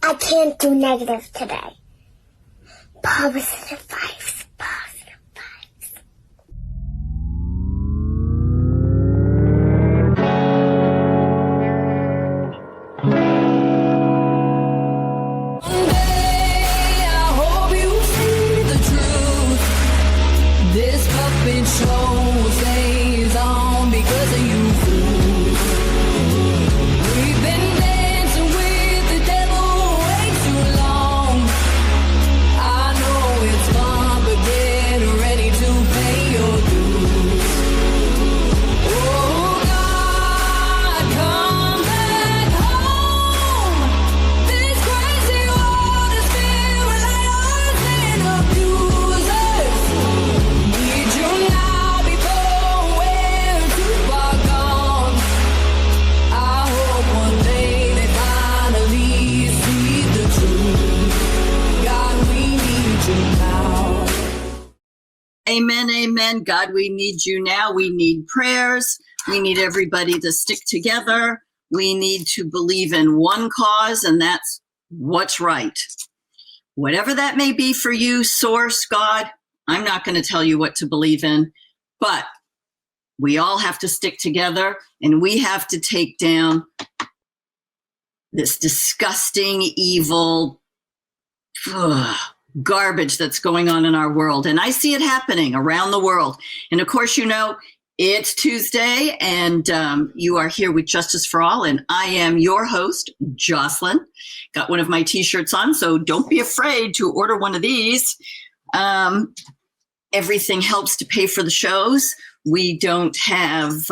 I can't do negative today. Positive vibes. Positive vibes. One day I hope you see the truth. This puppet show stays on because of you. We've been dancing with the devil way too long. I know it's fun, but get ready to pay your dues. Oh God, come back home. This crazy world is filled with liars and abusers. Need you now before we're too far gone. I hope one day they finally see the truth. God, we need you now. Amen, amen. God, we need you now. We need prayers. We need everybody to stick together. We need to believe in one cause, and that's what's right. Whatever that may be for you, source, God, I'm not going to tell you what to believe in, but we all have to stick together, and we have to take down this disgusting, evil garbage that's going on in our world. And I see it happening around the world. And of course, you know, it's Tuesday, and you are here with Justice for All, and I am your host, Jocelyn. Got one of my t-shirts on, so don't be afraid to order one of these. Everything helps to pay for the shows. We don't have,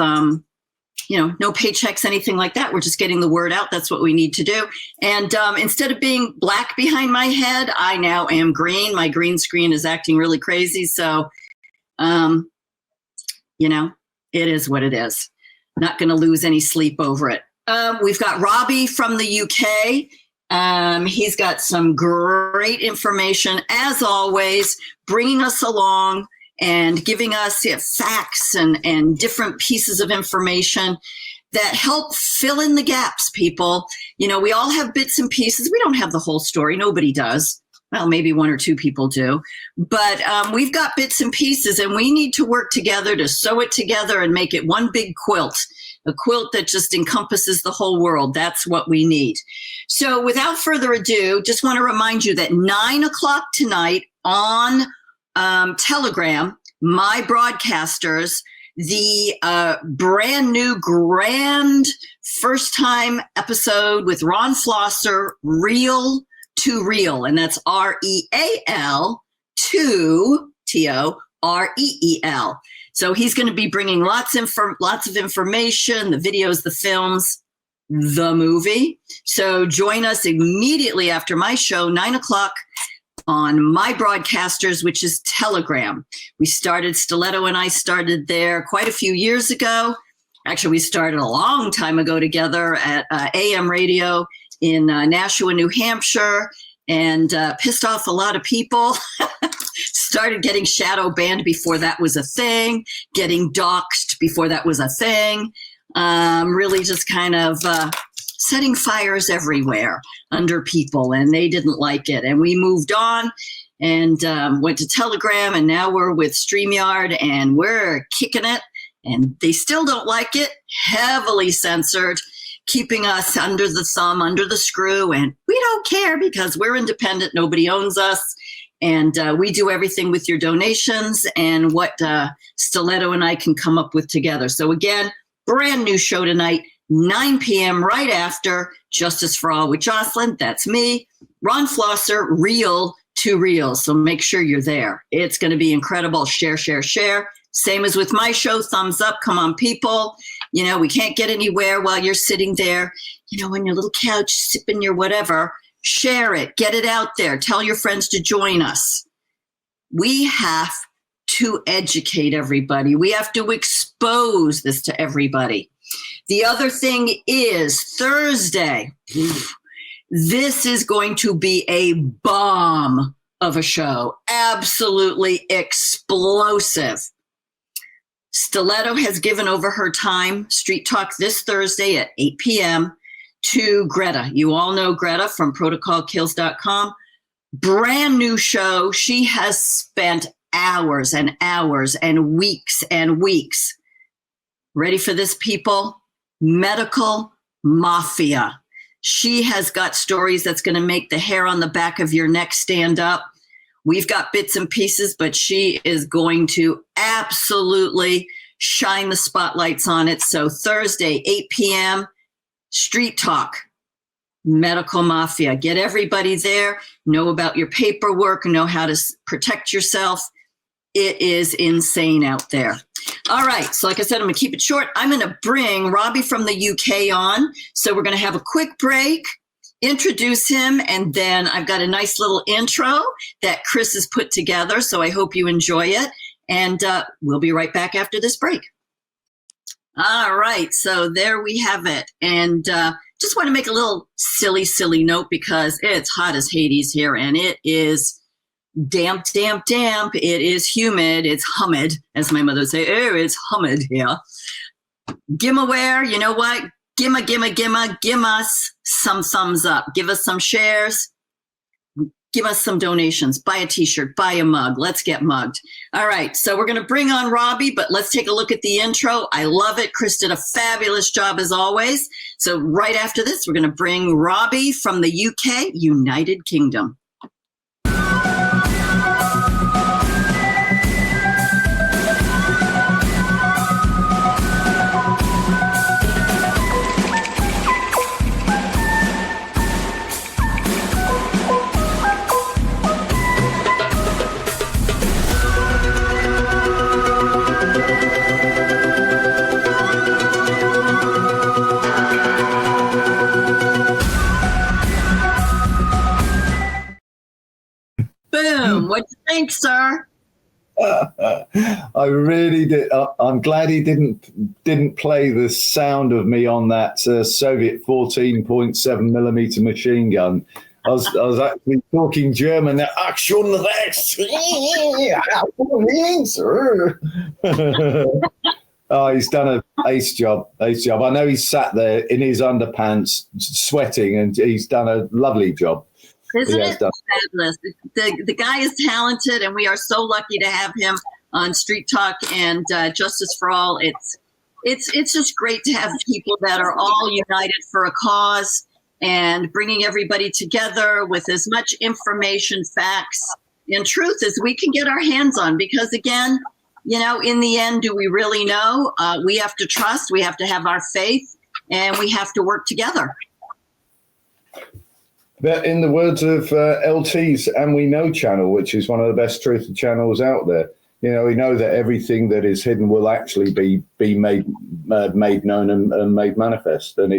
no paychecks, anything like that. We're just getting the word out. That's what we need to do. And instead of being black behind my head, I now am green. My green screen is acting really crazy. So, it is what it is. Not going to lose any sleep over it. We've got Robbie from the UK. He's got some great information, as always, bringing us along and giving us facts and different pieces of information that help fill in the gaps, people. You know, we all have bits and pieces. We don't have the whole story. Nobody does. Well, maybe one or two people do. But we've got bits and pieces, and we need to work together to sew it together and make it one big quilt, a quilt that just encompasses the whole world. That's what we need. So without further ado, just want to remind you that 9 o'clock tonight on Telegram, my broadcasters, the brand new grand first time episode with Ron Flosser, Real to Real, and that's REAL to TOREEL. So he's going to be bringing lots of information, the videos, the films, the movie. So join us immediately after my show, 9 o'clock on my broadcasters, which is Telegram. We started, Stiletto and I started there quite a few years ago. Actually, we started a long time ago together at AM radio in Nashua, New Hampshire, and pissed off a lot of people. Started getting shadow banned before that was a thing, getting doxxed before that was a thing. Really just kind of setting fires everywhere under people, and they didn't like it. And we moved on and went to Telegram, and now we're with StreamYard, and we're kicking it. And they still don't like it, heavily censored, keeping us under the thumb, under the screw. And we don't care because we're independent. Nobody owns us. And we do everything with your donations and what Stiletto and I can come up with together. So again, brand new show tonight, 9 p.m. right after Justice for All with Jocelyn. That's me, Ron Flosser, Real to Real. So make sure you're there. It's going to be incredible. Share, share, share. Same as with my show, thumbs up. Come on, people. You know, we can't get anywhere while you're sitting there, on your little couch, sipping your whatever. Share it. Get it out there. Tell your friends to join us. We have to educate everybody. We have to expose this to everybody. The other thing is Thursday. This is going to be a bomb of a show. Absolutely explosive. Stiletto has given over her time, Street Talk, this Thursday at 8 p.m. to Greta. You all know Greta from protocolkills.com. Brand new show. She has spent hours and hours and weeks, ready for this, people? Medical mafia. She has got stories that's going to make the hair on the back of your neck stand up. We've got bits and pieces, but she is going to absolutely shine the spotlights on it. So Thursday, 8 p.m., Street Talk, Medical Mafia. Get everybody there, know about your paperwork, know how to protect yourself. It is insane out there. All right, so like I said, I'm going to keep it short. I'm going to bring Robbie from the UK on. So we're going to have a quick break, introduce him, and then I've got a nice little intro that Chris has put together. So I hope you enjoy it. And we'll be right back after this break. All right, so there we have it. And just want to make a little silly note because it's hot as Hades here, and it is damp. It is humid. It's humid, as my mother would say. Oh, it's humid here. Giveaware, you know what? Give us some thumbs up. Give us some shares. Give us some donations. Buy a t-shirt. Buy a mug. Let's get mugged. All right, so we're going to bring on Robbie, but let's take a look at the intro. I love it. Chris did a fabulous job as always. So right after this, we're going to bring Robbie from the UK, United Kingdom. Boom. What do you think, sir? I really did. I'm glad he didn't play the sound of me on that Soviet 14.7 millimeter machine gun. I was actually talking German. Action Rex. Oh, he's done an ace job. I know he's sat there in his underpants sweating, and he's done a lovely job. Isn't it fabulous? The guy is talented, and we are so lucky to have him on Street Talk and Justice for All. It's just great to have people that are all united for a cause and bringing everybody together with as much information, facts, and truth as we can get our hands on. Because again, you know, in the end, do we really know? We have to trust, we have to have our faith, and we have to work together. But in the words of LT's And We Know channel, which is one of the best truth channels out there, you know, we know that everything that is hidden will actually be made known and made manifest. And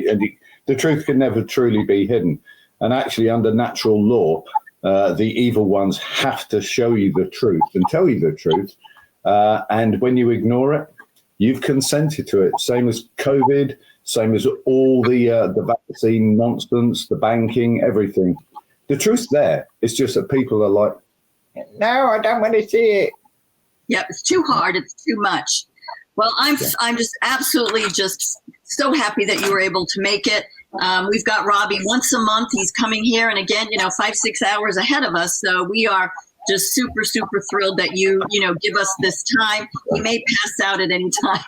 the truth can never truly be hidden. And actually, under natural law, the evil ones have to show you the truth and tell you the truth. And when you ignore it, you've consented to it. Same as COVID. Same as all the vaccine nonsense, the banking, everything. The truth's there. It's just that people are like, no, I don't want to see it. Yeah, it's too hard. It's too much. Well, I'm just absolutely just so happy that you were able to make it. We've got Robbie once a month. He's coming here. And again, 5-6 hours ahead of us. So we are just super thrilled that you give us this time. He may pass out at any time.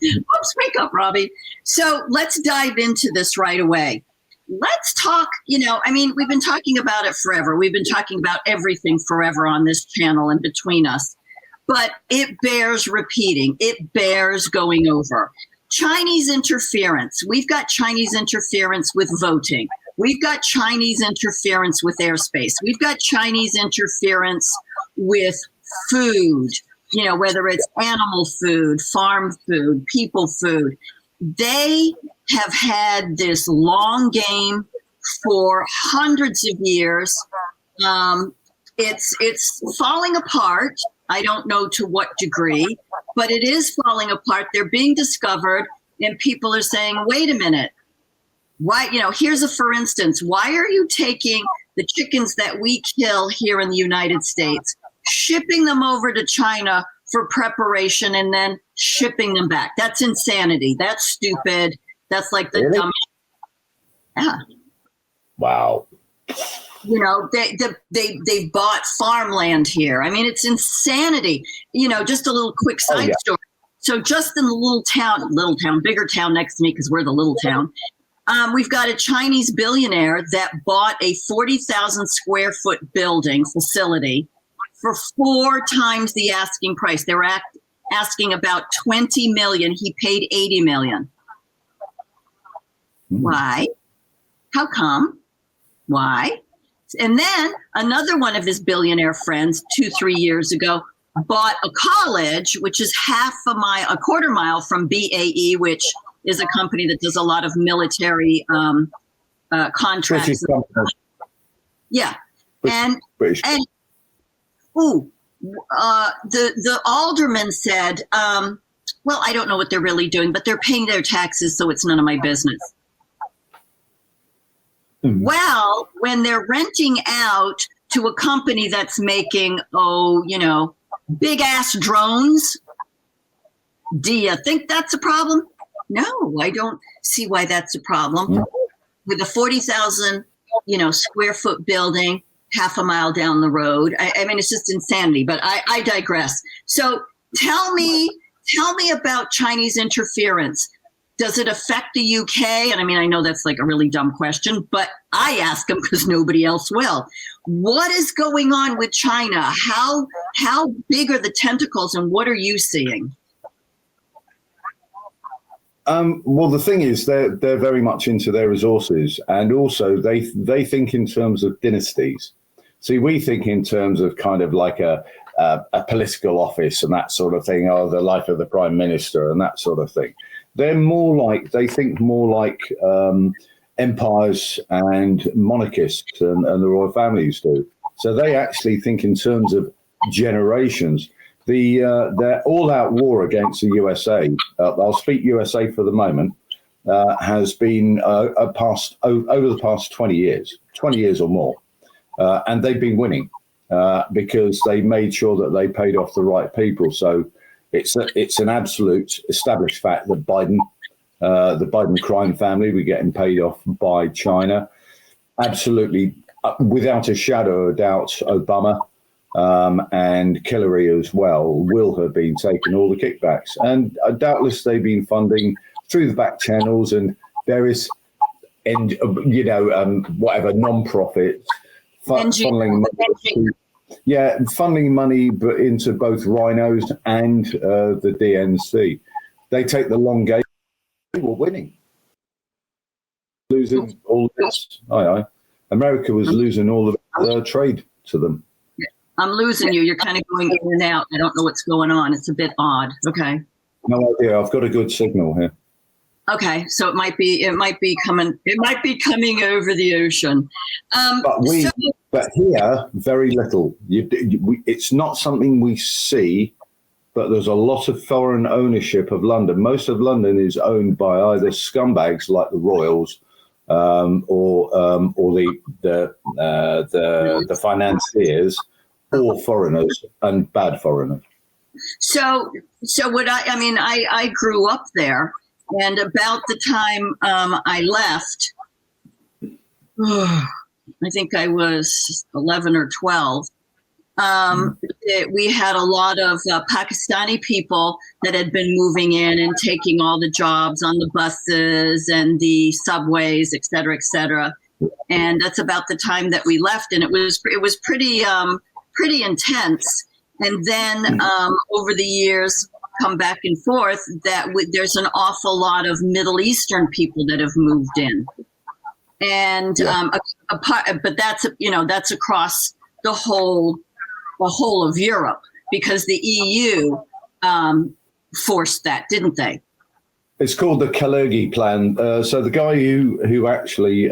Oops, wake up, Robbie. So let's dive into this right away. Let's talk, we've been talking about it forever. We've been talking about everything forever on this channel and between us. But it bears repeating. It bears going over. Chinese interference. We've got Chinese interference with voting. We've got Chinese interference with airspace. We've got Chinese interference with food, whether it's animal food, farm food, people food. They have had this long game for hundreds of years. It's falling apart. I don't know to what degree, but it is falling apart. They're being discovered, and people are saying, wait a minute. Why, here's a for instance, why are you taking the chickens that we kill here in the United States, shipping them over to China for preparation and then shipping them back? That's insanity. That's stupid. That's like the dumbest. Yeah. Wow. You know, they bought farmland here. I mean, it's insanity. You know, just a little quick side story. So just in the bigger town next to me, because we're the little town, we've got a Chinese billionaire that bought a 40,000 square foot building facility for 4 times the asking price. They were asking about 20 million. He paid 80 million. Why? How come? Why? And then another one of his billionaire friends 2-3 years ago bought a college, which is a quarter mile from BAE, which is a company that does a lot contracts. Yeah. And the alderman said, well, I don't know what they're really doing, but they're paying their taxes, so it's none of my business. Mm-hmm. Well, when they're renting out to a company that's making, big ass drones, do you think that's a problem? No, I don't see why that's a problem. Mm-hmm. With a 40,000, square foot building, half a mile down the road. I mean, it's just insanity, but I digress. So tell me about Chinese interference. Does it affect the UK? And I mean, I know that's like a really dumb question, but I ask them because nobody else will. What is going on with China? How big are the tentacles, and what are you seeing? Well, the thing is, they're very much into their resources, and also they think in terms of dynasties. See, we think in terms of kind of like a political office and that sort of thing, or the life of the prime minister and that sort of thing. They think more like empires and monarchists and the royal families do. So they actually think in terms of generations. Their all-out war against the USA, I'll speak USA for the moment, has been over the past 20 years or more. And they've been winning because they made sure that they paid off the right people. So it's an absolute established fact that the Biden crime family were getting paid off by China. Absolutely, without a shadow of doubt, Obama and Hillary as well will have been taking all the kickbacks. And doubtless they've been funding through the back channels and various, whatever, non-profits, funneling money. Yeah, funding money but into both rhinos and the DNC. They take the long game. They were winning. Losing all of this. America was losing all of their trade to them. I'm losing you. You're kind of going in and out. I don't know what's going on. It's a bit odd. Okay. No idea. I've got a good signal here. Okay, so it might be coming over the ocean. But here, very little. It's not something we see, but there's a lot of foreign ownership of London. Most of London is owned by either scumbags like the Royals, or the financiers, or foreigners and bad foreigners. So what I grew up there. And about the time I left, I think I was 11 or 12, we had a lot of Pakistani people that had been moving in and taking all the jobs on the buses and the subways, et cetera, et cetera. And that's about the time that we left. And it was pretty intense. And then over the years, come back and forth, that there's an awful lot of Middle Eastern people that have moved in, and but that's across the whole of Europe, because the EU forced that, didn't they? It's called the Kalergi Plan. So the guy who actually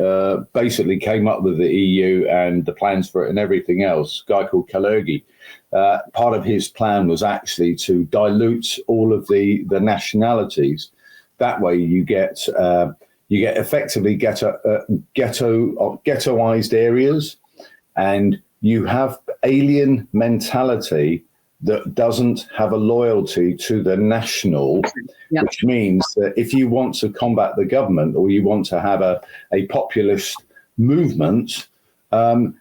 basically came up with the EU and the plans for it and everything else, a guy called Kalergi, part of his plan was actually to dilute all of the nationalities. That way you get effectively ghettoized areas, and you have alien mentality that doesn't have a loyalty to the national, Yep. which means that if you want to combat the government or you want to have a populist movement,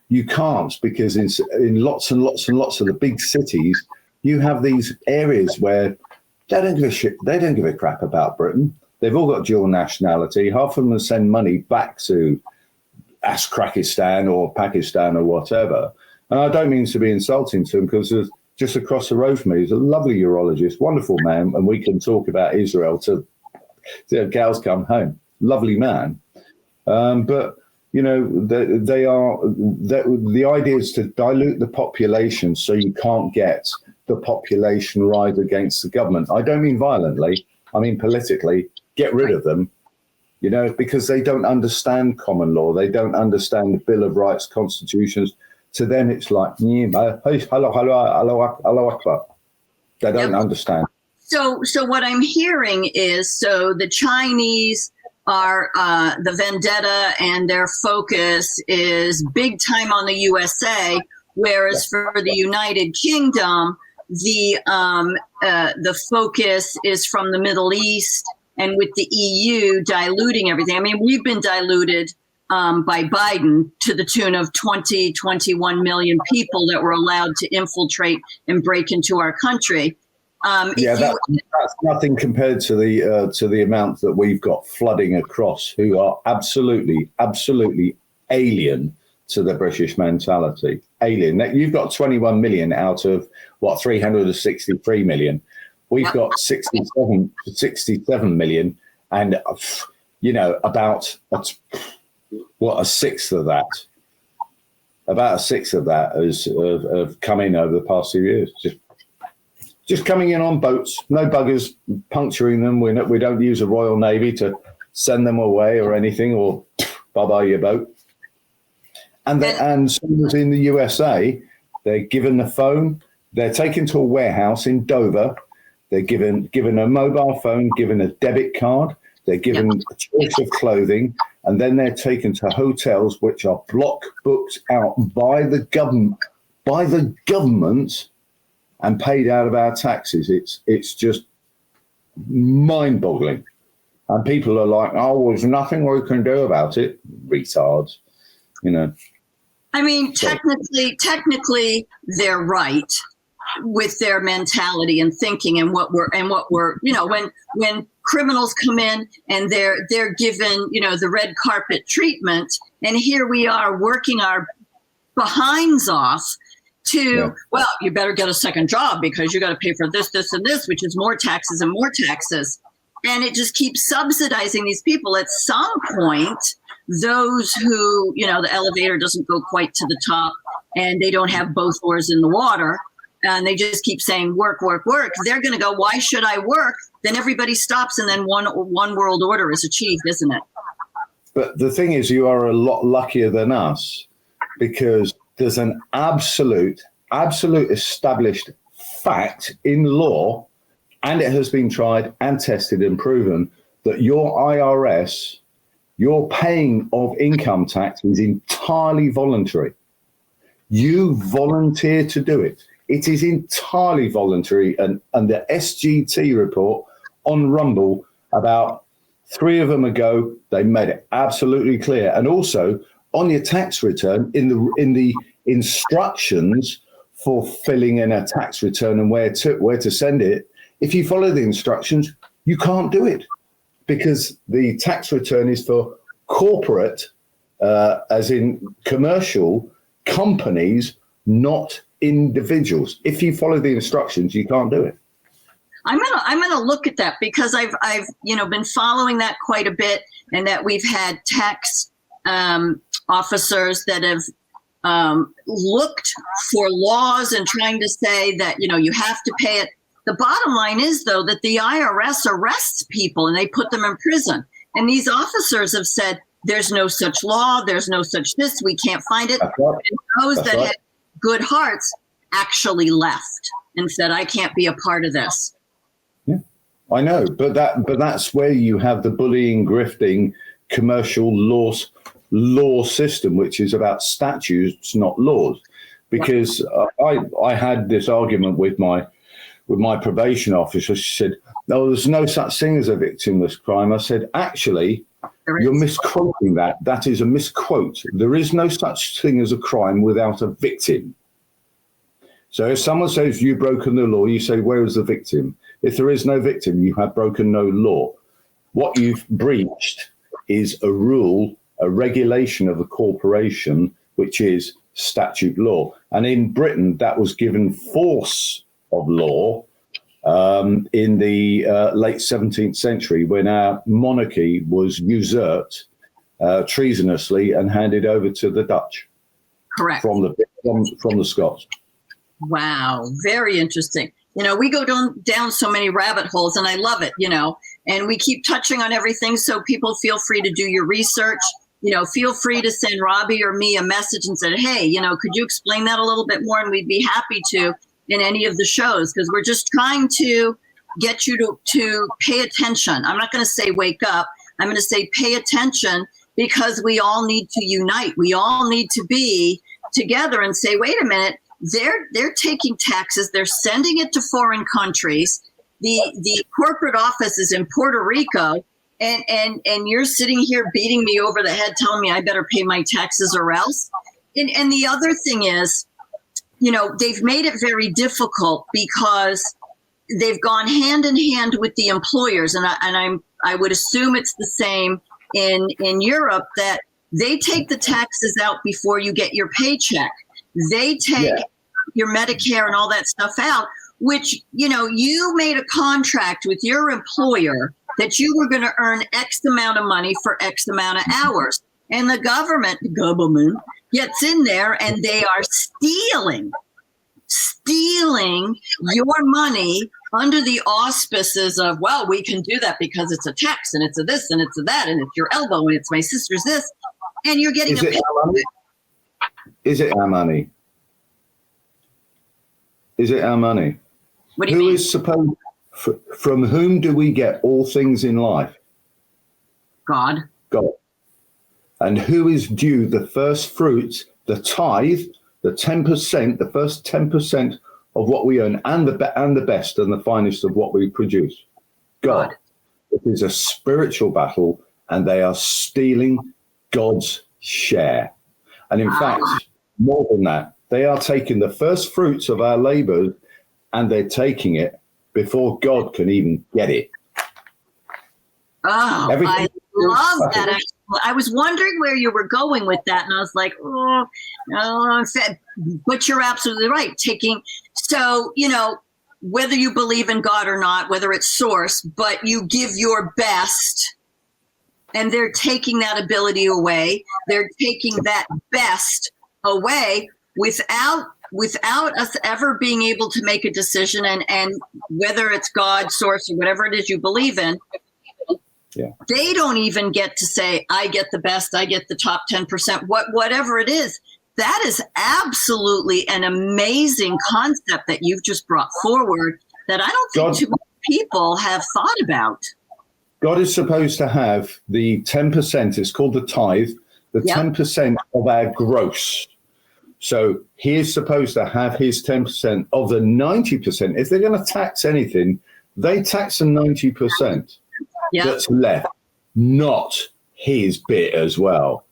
you can't, because in lots and lots and lots of the big cities, you have these areas where they don't give a shit. They don't give a crap about Britain. They've all got dual nationality. Half of them send money back to Ashkrakistan or Pakistan or whatever. And I don't mean to be insulting to them, because there's just across the road from me is a lovely urologist, wonderful man, and we can talk about Israel till cows come home. Lovely man. But, you know, the idea is to dilute the population so you can't get the population right against the government. I don't mean violently. I mean politically. Get rid of them, you know, because they don't understand common law. They don't understand the Bill of Rights, constitutions. To them, it's like, hello, Akbar. They don't understand. So what I'm hearing is, so the Chinese are the vendetta, and their focus is big time on the USA, whereas for the United Kingdom, the focus is from the Middle East, and with the EU diluting everything. I mean, we've been diluted by Biden to the tune of 21 million people that were allowed to infiltrate and break into our country. That's nothing compared to the amount that we've got flooding across, who are absolutely alien to the British mentality. Alien. You've got 21 million out of, 363 million. We've got 67 million, and, you know, about a sixth of that. About a sixth of that have come in over the past few years. Just coming in on boats, no buggers puncturing them. We don't use a Royal Navy to send them away or anything, or bye-bye your boat. And same as in the USA, they're given the phone. They're taken to a warehouse in Dover. They're given a mobile phone, given a debit card. They're given a choice of clothing, and then they're taken to hotels which are block booked out by the government and paid out of our taxes. It's just mind-boggling. And people are like, oh, there's nothing we can do about it. Retards, you know. I mean, technically, they're right with their mentality and thinking, and what we're, you know, when criminals come in and they're given, you know, the red carpet treatment, and here we are working our behinds off to, well, you better get a second job because you got to pay for this, and this, which is more taxes and more taxes. And it just keeps subsidizing these people. At some point, those who, you know, the elevator doesn't go quite to the top and they don't have both oars in the water, and they just keep saying work, work, work, they're going to go, why should I work? Then everybody stops, and then one world order is achieved, isn't it? But the thing is, you are a lot luckier than us, because there's an absolute established fact in law, and it has been tried and tested and proven, that your IRS, your paying of income tax, is entirely voluntary. You volunteer to do it. It is entirely voluntary. And the SGT report on Rumble about 3 of them ago, they made it absolutely clear. And also on your tax return, in the instructions for filling in a tax return and where to send it, if you follow the instructions, you can't do it, because the tax return is for corporate, as in commercial companies, not individuals. If you follow the instructions, you can't do it. I'm gonna look at that, because I've you know, been following that quite a bit, and that we've had tax officers that have looked for laws and trying to say that, you know, you have to pay it. The bottom line is, though, that the IRS arrests people and they put them in prison. And these officers have said, there's no such law, there's no such this, we can't find it. That's right. And those That's that right. had good hearts actually left and said, I can't be a part of this. Yeah, I know, but that's where you have the bullying, grifting, commercial law system, which is about statutes, not laws. because I had this argument with my probation officer. She said, "No, there's no such thing as a victimless crime." I said, "Actually, you're misquoting that. That is a misquote. There is no such thing as a crime without a victim." So if someone says you've broken the law, you say, where is the victim? If there is no victim, you have broken no law. What you've breached is a rule, a regulation of the corporation, which is statute law. And in Britain, that was given force of law in the late 17th century, when our monarchy was usurped treasonously and handed over to the Dutch. Correct. From the Scots. Wow, very interesting. We go down so many rabbit holes, and I love it, and we keep touching on everything. So people feel free to do your research. Feel free to send Robbie or me a message and say, hey, could you explain that a little bit more? And we'd be happy to in any of the shows, because we're just trying to get you to pay attention. I'm not going to say wake up. I'm going to say pay attention, because we all need to unite. We all need to be together and say, wait a minute. They're taking taxes. They're sending it to foreign countries. The corporate office is in Puerto Rico, and you're sitting here beating me over the head, telling me I better pay my taxes or else. And the other thing is, they've made it very difficult, because they've gone hand in hand with the employers, and I would assume it's the same in Europe, that they take the taxes out before you get your paycheck. They take your Medicare and all that stuff out, which, you made a contract with your employer that you were going to earn X amount of money for X amount of hours. And the government gets in there, and they are stealing your money under the auspices of, well, we can do that because it's a tax, and it's a this, and it's a that, and it's your elbow, and it's my sister's this. And you're getting Is it our money? Is it our money? What do you mean? Who is supposed? From whom do we get all things in life? God. God. And who is due the first fruits, the tithe, the 10%, the first 10% of what we earn, and the best and the finest of what we produce? God. It is a spiritual battle, and they are stealing God's share. And in fact, more than that, they are taking the first fruits of our labor, and they're taking it before God can even get it. Oh, I love that. I was wondering where you were going with that, and I was like, oh, no, but you're absolutely right. So, whether you believe in God or not, whether it's source, but you give your best, and they're taking that ability away. They're taking that best away without us ever being able to make a decision, and whether it's God, source, or whatever it is you believe in. Yeah. They don't even get to say, I get the best, I get the top 10%, whatever it is. That is absolutely an amazing concept that you've just brought forward that I don't think too many people have thought about. God is supposed to have the 10%, it's called the tithe, the 10% of our gross. So he is supposed to have his 10% of the 90%. If they're going to tax anything, they tax the 90% that's left, not his bit as well.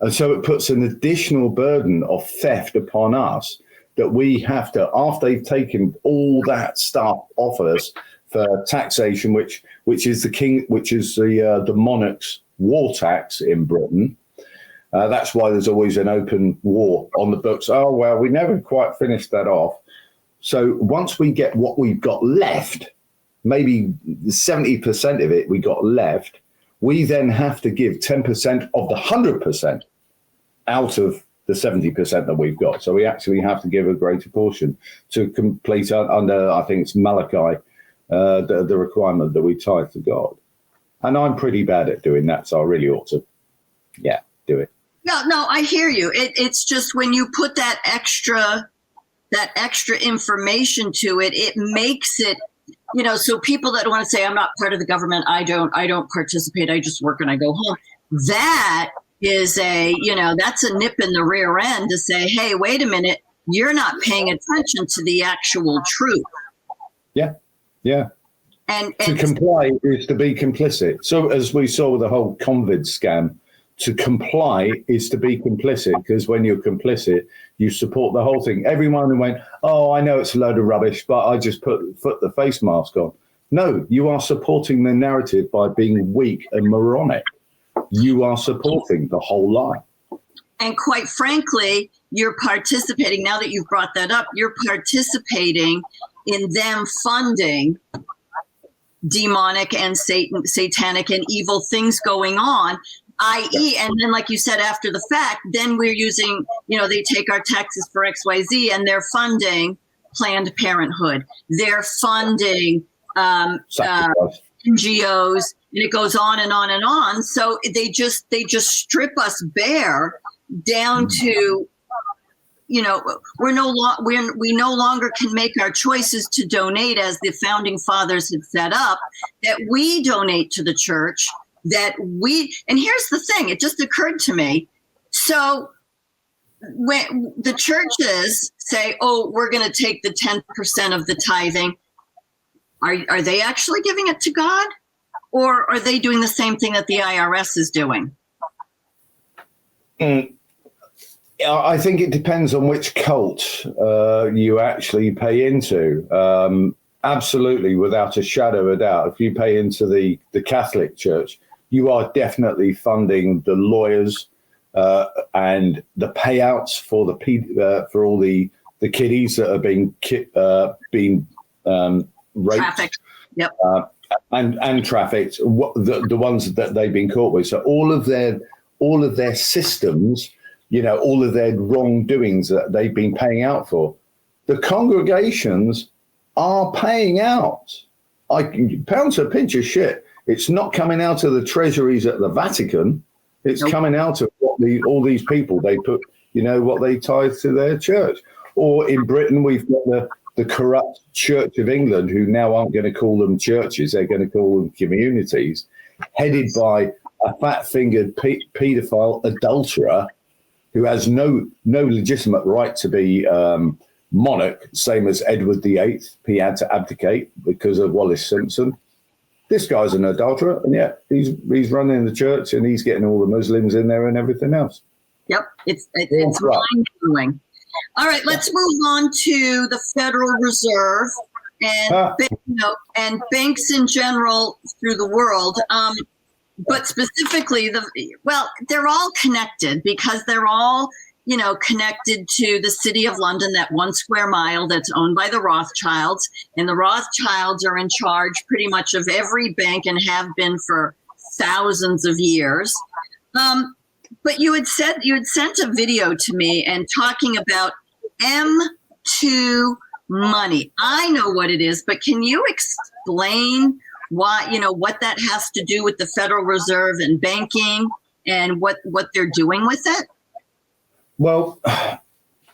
And so it puts an additional burden of theft upon us that we have to, after they've taken all that stuff off us for taxation, which is the monarch's war tax in Britain. That's why there's always an open war on the books. Oh, well, we never quite finished that off. So once we get what we've got left, maybe 70% of it we got left, we then have to give 10% of the 100% out of the 70% that we've got. So we actually have to give a greater portion to complete under, I think it's Malachi, the requirement that we tithe to God. And I'm pretty bad at doing that, so I really ought to, do it. No, I hear you. It's just when you put that extra information to it, it makes it, so people that want to say, I'm not part of the government, I don't participate, I just work and I go home. That is that's a nip in the rear end to say, hey, wait a minute, you're not paying attention to the actual truth. Yeah, yeah. And to comply is to be complicit. So as we saw with the whole COVID scam, to comply is to be complicit, because when you're complicit, you support the whole thing. Everyone who went, oh, I know it's a load of rubbish, but I just put the face mask on. No, you are supporting the narrative by being weak and moronic. You are supporting the whole lie. And quite frankly, you're participating, now that you've brought that up, you're participating in them funding demonic and satanic and evil things going on, i.e., and then like you said, after the fact, then we're using, they take our taxes for XYZ and they're funding Planned Parenthood. They're funding NGOs, and it goes on and on and on. So they just strip us bare down to, we no longer can make our choices to donate as the founding fathers had set up, that we donate to the church, and here's the thing, it just occurred to me. So when the churches say, oh, we're going to take the 10% of the tithing, are they actually giving it to God? Or are they doing the same thing that the IRS is doing? I think it depends on which cult you actually pay into. Absolutely, without a shadow of a doubt. If you pay into the Catholic Church, you are definitely funding the lawyers and the payouts for for all the kiddies that are being raped, trafficked, yep, and trafficked. The ones that they've been caught with. So all of their systems, all of their wrongdoings that they've been paying out for, the congregations are paying out. Pound to a pinch of shit. It's not coming out of the treasuries at the Vatican. It's coming out of all these people they put, what they tithe to their church. Or in Britain, we've got the corrupt Church of England, who now aren't going to call them churches. They're going to call them communities, headed by a fat-fingered paedophile adulterer who has no legitimate right to be monarch, same as Edward VIII. He had to abdicate because of Wallis Simpson. This guy's an adulterer, and yet he's running the church and he's getting all the Muslims in there and everything else. Yep, it's mind-blowing. All right, let's move on to the Federal Reserve and banks in general through the world. But specifically, they're all connected because they're all, connected to the City of London, that 1 square mile that's owned by the Rothschilds. And the Rothschilds are in charge pretty much of every bank and have been for thousands of years. But you had sent a video to me and talking about M2 money. I know what it is, but can you explain why, what that has to do with the Federal Reserve and banking and what they're doing with it? Well,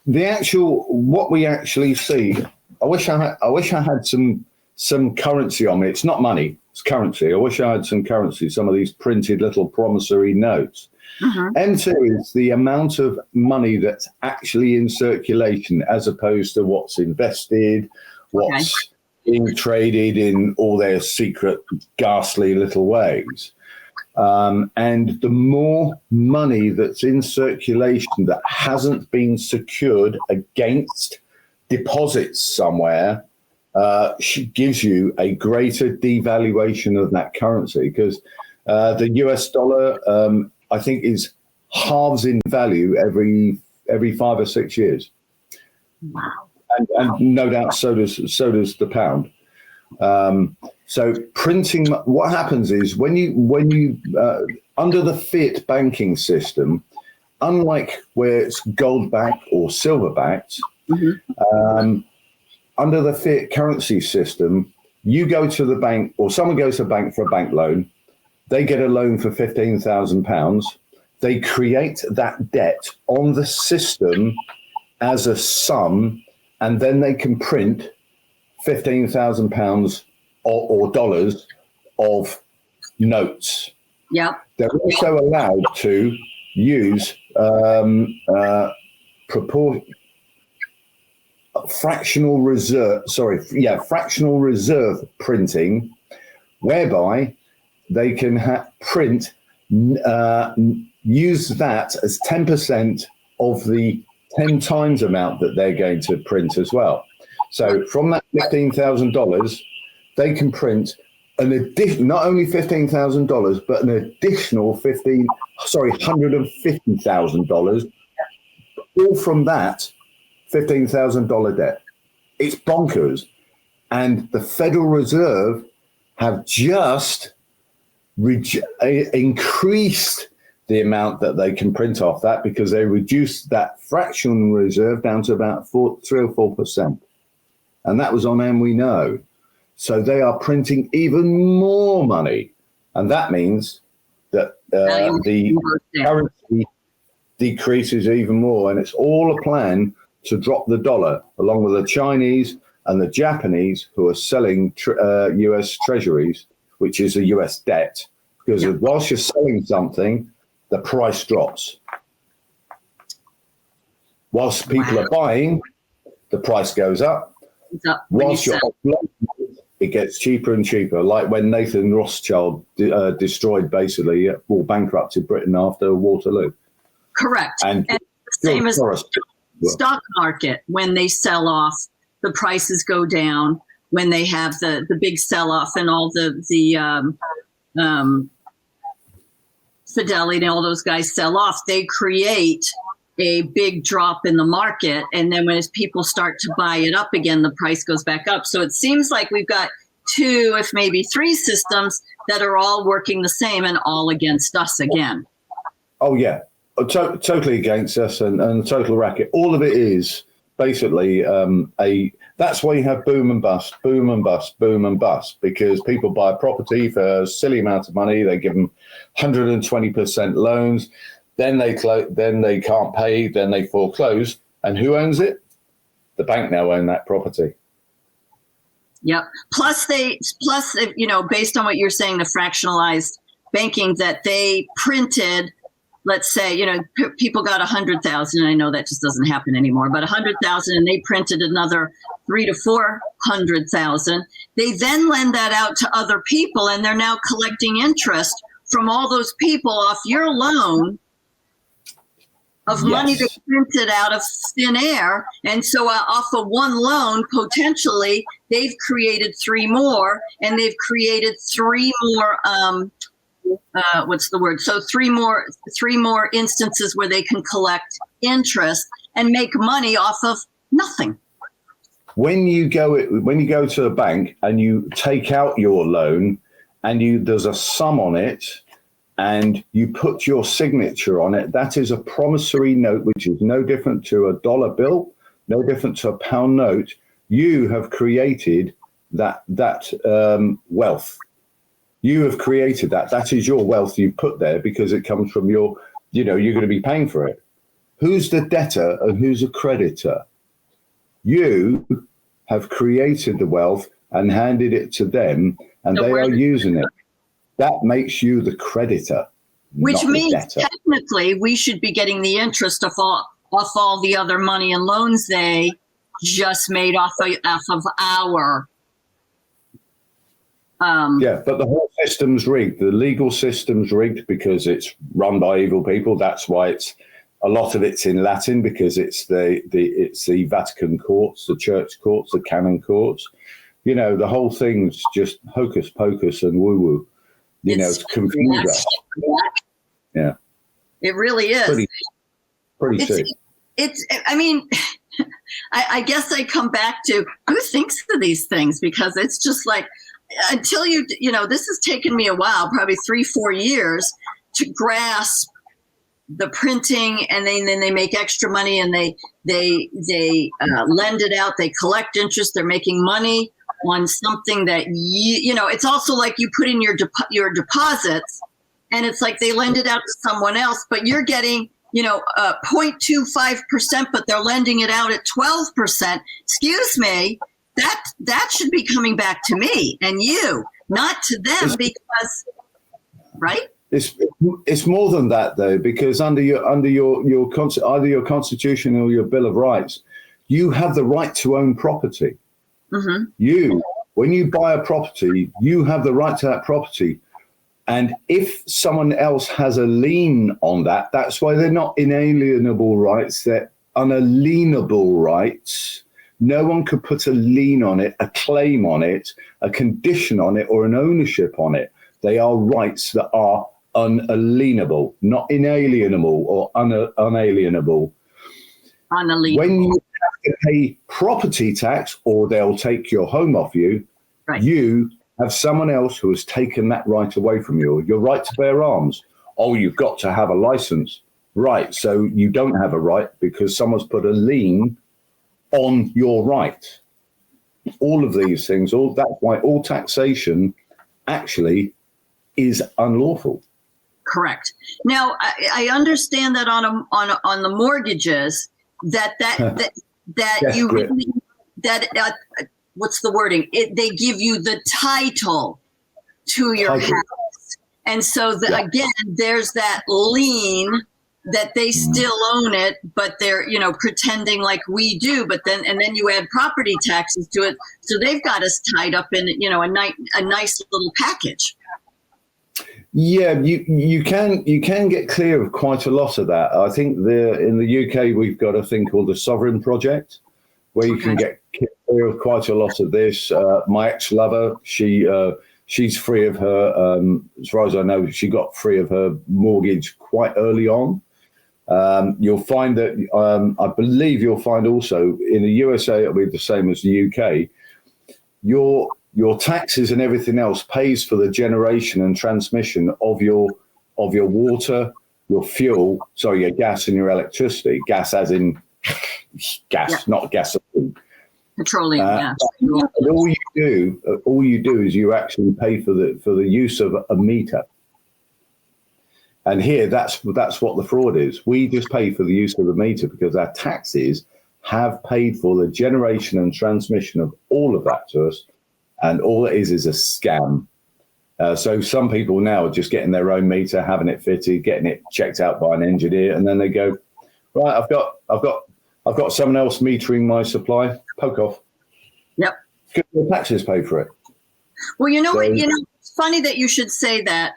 what we actually see, I wish I had some currency on me. It's not money, it's currency. I wish I had some currency, some of these printed little promissory notes. M2 is the amount of money that's actually in circulation as opposed to what's invested, what's being traded in all their secret, ghastly little ways. And the more money that's in circulation that hasn't been secured against deposits somewhere, gives you a greater devaluation of that currency, because the US dollar, I think, is halves in value every 5 or 6 years. Wow. And no doubt so does the pound. So printing, what happens is when you under the fiat banking system, unlike where it's gold backed or silver backed, under the fiat currency system, you go to the bank, or someone goes to the bank for a bank loan. They get a loan for £15,000. They create that debt on the system as a sum, and then they can print £15,000 or dollars of notes. Yeah. They're also allowed to use fractional reserve printing, whereby they can print, use that as 10% of the 10 times amount that they're going to print as well. So from that $15,000, they can print an addition, not only $15,000, but an additional $150,000, all from that $15,000 debt. It's bonkers. And the Federal Reserve have just increased the amount that they can print off that, because they reduced that fractional reserve down to about 3 or 4%. And that was on And We Know. So they are printing even more money. And that means that the currency decreases even more. And it's all a plan to drop the dollar, along with the Chinese and the Japanese, who are selling US treasuries, which is a US debt. Because whilst you're selling something, the price drops. Whilst people are buying, the price goes up. Whilst you're offloading, it gets cheaper and cheaper. Like when Nathan Rothschild destroyed, basically, or bankrupted Britain after Waterloo. Correct. And the same as the stock market. When they sell off, the prices go down. When they have the big sell-off and all the Fidelity and all those guys sell off, they create a big drop in the market. And then when people start to buy it up again, the price goes back up. So it seems like we've got 2, if maybe 3 systems that are all working the same and all against us again. Oh, yeah. Totally against us and total racket. All of it is basically that's why you have boom and bust, boom and bust, boom and bust, because people buy a property for a silly amount of money. They give them 120% loans. Then they can't pay. Then they foreclose. And who owns it? The bank now own that property. Yep. Plus, based on what you're saying, the fractionalized banking that they printed. Let's say, people got 100,000. I know that just doesn't happen anymore, but 100,000, and they printed another 300,000 to 400,000. They then lend that out to other people, and they're now collecting interest from all those people off your loan of money they printed out of thin air. And so off of one loan, potentially, they've created 3 more, and they've created 3 more. So 3 more instances where they can collect interest and make money off of nothing. When you go to a bank and you take out your loan, and there's a sum on it, and you put your signature on it, that is a promissory note, which is no different to a dollar bill, no different to a pound note. You have created that wealth. You have created that. That is your wealth you put there, because it comes from you're going to be paying for it. Who's the debtor and who's a creditor? You have created the wealth and handed it to them, and they are using it. That makes you the creditor. Which means debtor. Technically we should be getting the interest off all the other money and loans they just made off of our. But the whole system's rigged. The legal system's rigged because it's run by evil people. That's why a lot of it's in Latin, because it's the Vatican courts, the church courts, the canon courts. The whole thing's just hocus pocus and woo woo. It's confused us. Yeah, it really is. Pretty sick. I guess I come back to who thinks of these things, because it's just like, until this has taken me a while, probably 3-4 years, to grasp the printing, and then they make extra money, and they lend it out, they collect interest, they're making money on something that it's also like you put in your deposits, and it's like they lend it out to someone else, but you're getting 0.25%, but they're lending it out at 12%. Excuse me. That should be coming back to me and you, not to them, because, right? It's more than that, though, because under your either your Constitution or your Bill of Rights, You have the right to own property. When you buy a property, you have the right to that property. And if someone else has a lien on that, that's why they're not inalienable rights, they're unalienable rights. No one could put a lien on it, a claim on it, a condition on it, or an ownership on it. They are rights that are unalienable, not inalienable or unalienable. Unalienable. When you have to pay property tax, or they'll take your home off you, Right. you have someone else who has taken that right away from you. Your right to bear arms. Oh, you've got to have a license. Right. So you don't have a right because someone's put a lien on your right. All of these things, that's why all taxation actually is unlawful. Correct. Now, I understand that on the mortgages that Yes, you great. really, what's the wording? They give you the title to your Title. house, and so Yeah. again, there's that lien that they still own it, but they're pretending like we do. But then you add property taxes to it, so they've got us tied up in a nice little package. Yeah, you can get clear of quite a lot of that. I think in the UK we've got a thing called the Sovereign Project, where you can get clear of quite a lot of this. My ex-lover, she's free of her. As far as I know, she got free of her mortgage quite early on. You'll find that I believe you'll find also in the USA it'll be the same as the UK. Your taxes and everything else pays for the generation and transmission of your water, your fuel, your gas and your electricity. Gas as in gas, not gasoline. Petroleum, yeah. And all you do is you actually pay for the use of a meter. And here, that's what the fraud is. We just pay for the use of the meter because our taxes have paid for the generation and transmission of all of that to us. And all it is a scam. So some people now are just getting their own meter, having it fitted, getting it checked out by an engineer, and then they go, right, I've got someone else metering my supply. Poke off. Yep. Because the taxes pay for it. Well, it's funny that you should say that,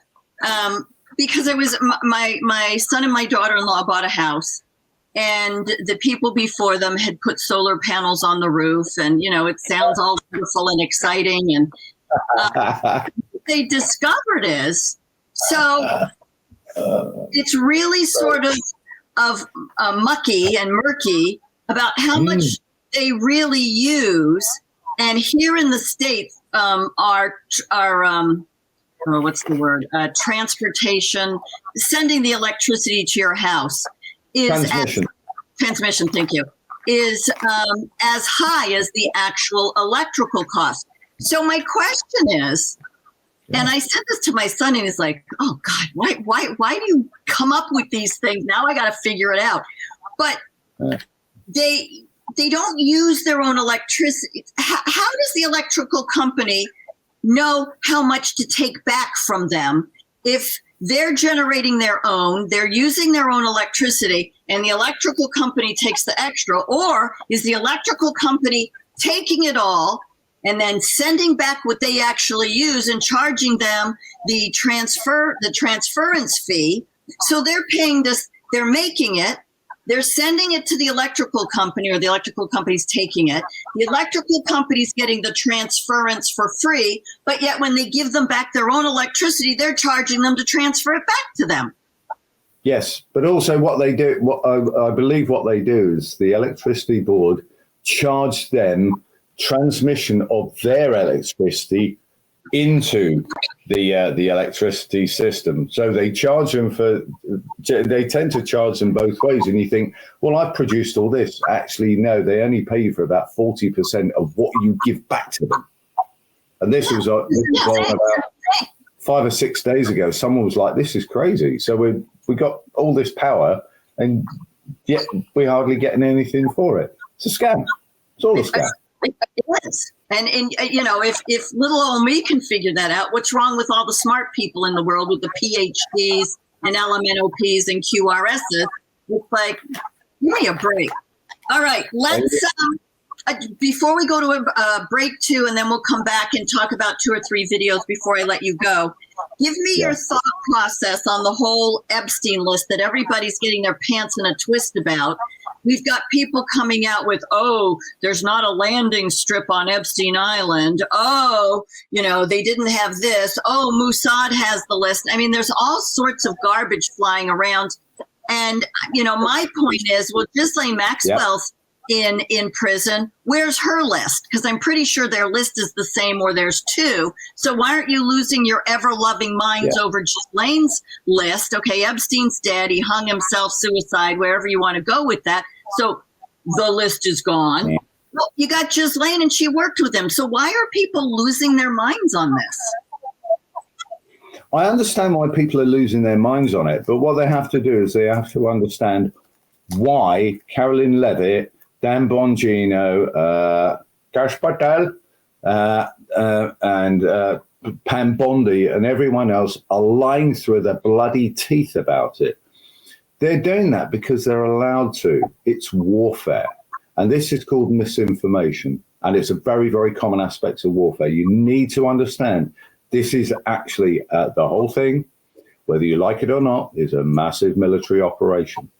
because it was my son and my daughter-in-law bought a house, and the people before them had put solar panels on the roof, and it sounds all beautiful and exciting, and what they discovered is it's really sort of mucky and murky about how much they really use. And here in the States, our what's the word? Transportation, sending the electricity to your house is transmission. Thank you. Is as high as the actual electrical cost. So my question is, and I said this to my son, and he's like, "Oh God, why do you come up with these things? Now I got to figure it out." But they don't use their own electricity. How does the electrical company know how much to take back from them if they're generating their own, they're using their own electricity, and the electrical company takes the extra? Or is the electrical company taking it all and then sending back what they actually use and charging them the transference fee? So they're paying this, they're making it, they're sending it to the electrical company, or the electrical company's taking it. The electrical company's getting the transference for free, but yet when they give them back their own electricity, they're charging them to transfer it back to them. Yes, but also what they do, I believe what they do is the electricity board charge them transmission of their electricity into the electricity system. So they charge them they tend to charge them both ways. And you think, well, I've produced all this. Actually, no, they only pay you for about 40% of what you give back to them. And this was on about 5 or 6 days ago. Someone was like, this is crazy. So we got all this power, and yet we're hardly getting anything for it. It's a scam. It's all a scam. It is. And if little old me can figure that out, what's wrong with all the smart people in the world with the PhDs and LMNOPs and QRSs? It's like, give me a break. All right, let's before we go to a break too, and then we'll come back and talk about 2 or 3 videos before I let you go. Give me your thought process on the whole Epstein list that everybody's getting their pants in a twist about. We've got people coming out with, oh, there's not a landing strip on Epstein Island. Oh, they didn't have this. Oh, Mossad has the list. I mean, there's all sorts of garbage flying around. And, my point is, well, Ghislaine Maxwell's in prison. Where's her list? Because I'm pretty sure their list is the same, or there's 2. So why aren't you losing your ever-loving minds over Ghislaine's list? Okay, Epstein's dead. He hung himself, suicide, wherever you want to go with that. So the list is gone. Well, you got Ghislaine, and she worked with him. So why are people losing their minds on this? I understand why people are losing their minds on it, but what they have to do is they have to understand why Caroline Levitt, Dan Bongino, Kash Patel, and Pam Bondi and everyone else are lying through their bloody teeth about it. They're doing that because they're allowed to. It's warfare. And this is called misinformation. And it's a very, very common aspect of warfare. You need to understand this is actually the whole thing, whether you like it or not, is a massive military operation.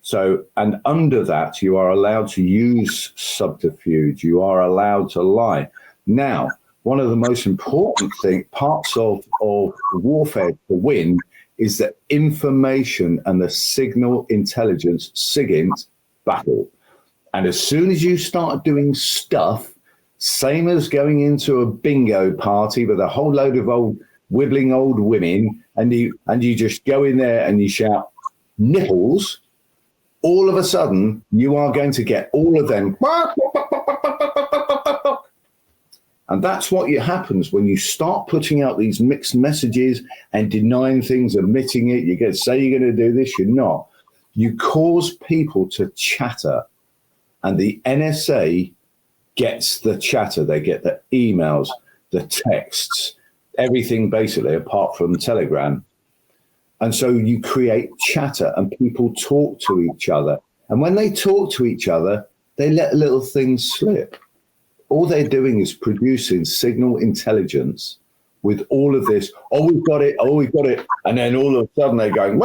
So, and under that, you are allowed to use subterfuge. You are allowed to lie. Now, one of the most important parts of warfare to win is the information and the signal intelligence, SIGINT battle. And as soon as you start doing stuff, same as going into a bingo party with a whole load of wibbling old women, and you just go in there and you shout nipples, all of a sudden you are going to get all of them. And that's what happens when you start putting out these mixed messages and denying things, admitting it. You get say you're going to do this, you're not. You cause people to chatter, and the NSA gets the chatter. They get the emails, the texts, everything basically apart from Telegram. And so you create chatter and people talk to each other. And when they talk to each other, they let little things slip. All they're doing is producing signal intelligence with all of this. Oh, we've got it. Oh, we've got it. And then all of a sudden they're going,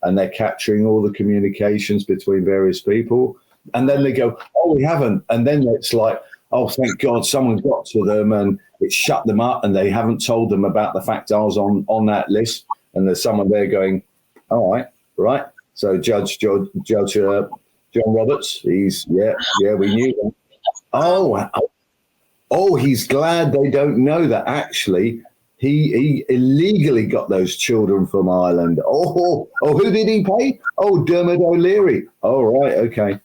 and they're capturing all the communications between various people. And then they go, oh, we haven't. And then it's like, oh, thank God someone got to them and it shut them up, and they haven't told them about the fact I was on that list. And there's someone there going, all right. So Judge John Roberts, he's, we knew that. Oh, he's glad they don't know that actually he illegally got those children from Ireland. Oh, who did he pay? Oh, Dermot O'Leary. Oh, right, okay.